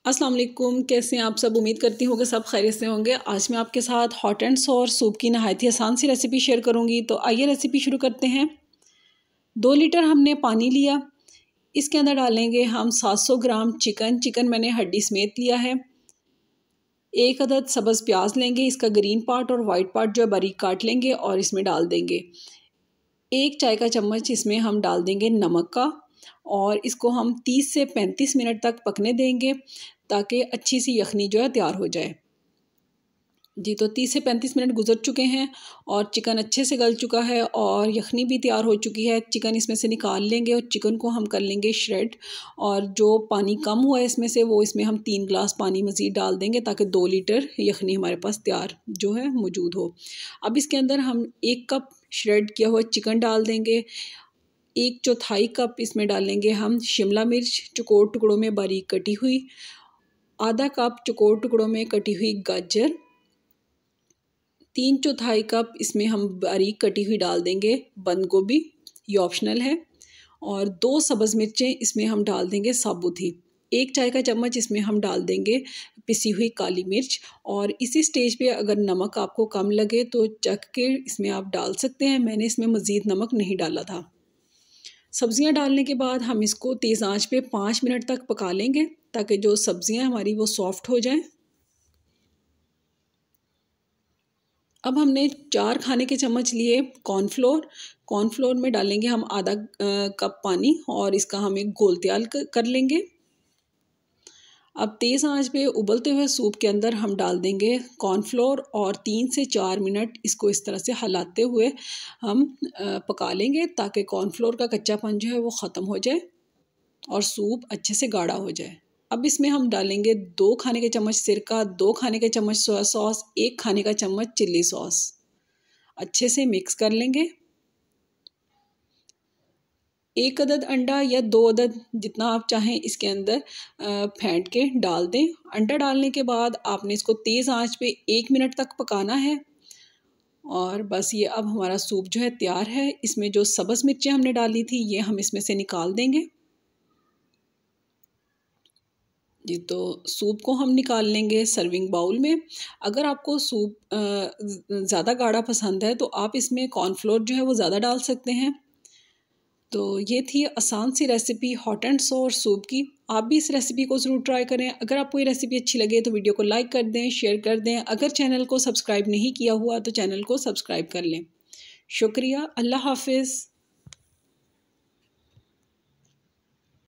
अस्सलाम वालेकुम, कैसे हैं आप सब। उम्मीद करती हूँ कि सब खैरियत से होंगे। आज मैं आपके साथ हॉट एंड सोर सूप की नहायत ही आसान सी रेसिपी शेयर करूँगी। तो आइए रेसिपी शुरू करते हैं। 2 लीटर हमने पानी लिया, इसके अंदर डालेंगे हम 700 ग्राम चिकन मैंने हड्डी समेत लिया है। 1 अदद सब्ज़ प्याज लेंगे, इसका ग्रीन पार्ट और वाइट पार्ट जो है बारीक काट लेंगे और इसमें डाल देंगे। 1 चाय का चम्मच इसमें हम डाल देंगे नमक का और इसको हम 30 से 35 मिनट तक पकने देंगे ताकि अच्छी सी यखनी जो है तैयार हो जाए। जी, तो 30 से 35 मिनट गुजर चुके हैं और चिकन अच्छे से गल चुका है और यखनी भी तैयार हो चुकी है। चिकन इसमें से निकाल लेंगे और चिकन को हम कर लेंगे श्रेड, और जो पानी कम हुआ है इसमें से वो इसमें हम 3 गिलास पानी मज़ीद डाल देंगे ताकि 2 लीटर यखनी हमारे पास तैयार जो है मौजूद हो। अब इसके अंदर हम 1 कप श्रेड किया हुआ चिकन डाल देंगे। 1/4 कप इसमें डालेंगे हम शिमला मिर्च चौकोर टुकड़ों में बारीक कटी हुई, आधा कप चौकोर टुकड़ों में कटी हुई गाजर, 3/4 कप इसमें हम बारीक कटी हुई डाल देंगे बंद गोभी, ये ऑप्शनल है, और 2 सब्ज़ मिर्चें इसमें हम डाल देंगे साबुत ही। 1 चाय का चम्मच इसमें हम डाल देंगे पिसी हुई काली मिर्च। और इसी स्टेज पे अगर नमक आपको कम लगे तो चख के इसमें आप डाल सकते हैं, मैंने इसमें मज़ीद नमक नहीं डाला था। सब्ज़ियाँ डालने के बाद हम इसको तेज़ आंच पे 5 मिनट तक पका लेंगे ताकि जो सब्ज़ियाँ हमारी वो सॉफ़्ट हो जाएं। अब हमने 4 खाने के चम्मच लिए कॉर्नफ्लोर में डालेंगे हम आधा कप पानी और इसका हम एक घोल तैयार कर लेंगे। अब तेज़ आंच पे उबलते हुए सूप के अंदर हम डाल देंगे कॉर्नफ्लोर और 3 से 4 मिनट इसको इस तरह से हिलाते हुए हम पका लेंगे ताकि कॉर्नफ्लोर का कच्चापन जो है वो ख़त्म हो जाए और सूप अच्छे से गाढ़ा हो जाए। अब इसमें हम डालेंगे 2 खाने के चम्मच सिरका, 2 खाने के चम्मच सोया सॉस, 1 खाने का चम्मच चिल्ली सॉस। अच्छे से मिक्स कर लेंगे। 1 अदद अंडा या 2 अदद जितना आप चाहें इसके अंदर फेंट के डाल दें। अंडा डालने के बाद आपने इसको तेज़ आंच पे 1 मिनट तक पकाना है और बस ये अब हमारा सूप जो है तैयार है। इसमें जो सब्ज़ मिर्चें हमने डाली थी ये हम इसमें से निकाल देंगे। जी, तो सूप को हम निकाल लेंगे सर्विंग बाउल में। अगर आपको सूप ज़्यादा गाढ़ा पसंद है तो आप इसमें कॉर्नफ्लोर जो है वो ज़्यादा डाल सकते हैं। तो ये थी आसान सी रेसिपी हॉट एंड सोर सूप की। आप भी इस रेसिपी को ज़रूर ट्राई करें। अगर आपको ये रेसिपी अच्छी लगे तो वीडियो को लाइक कर दें, शेयर कर दें। अगर चैनल को सब्सक्राइब नहीं किया हुआ तो चैनल को सब्सक्राइब कर लें। शुक्रिया। अल्लाह हाफ़िज़।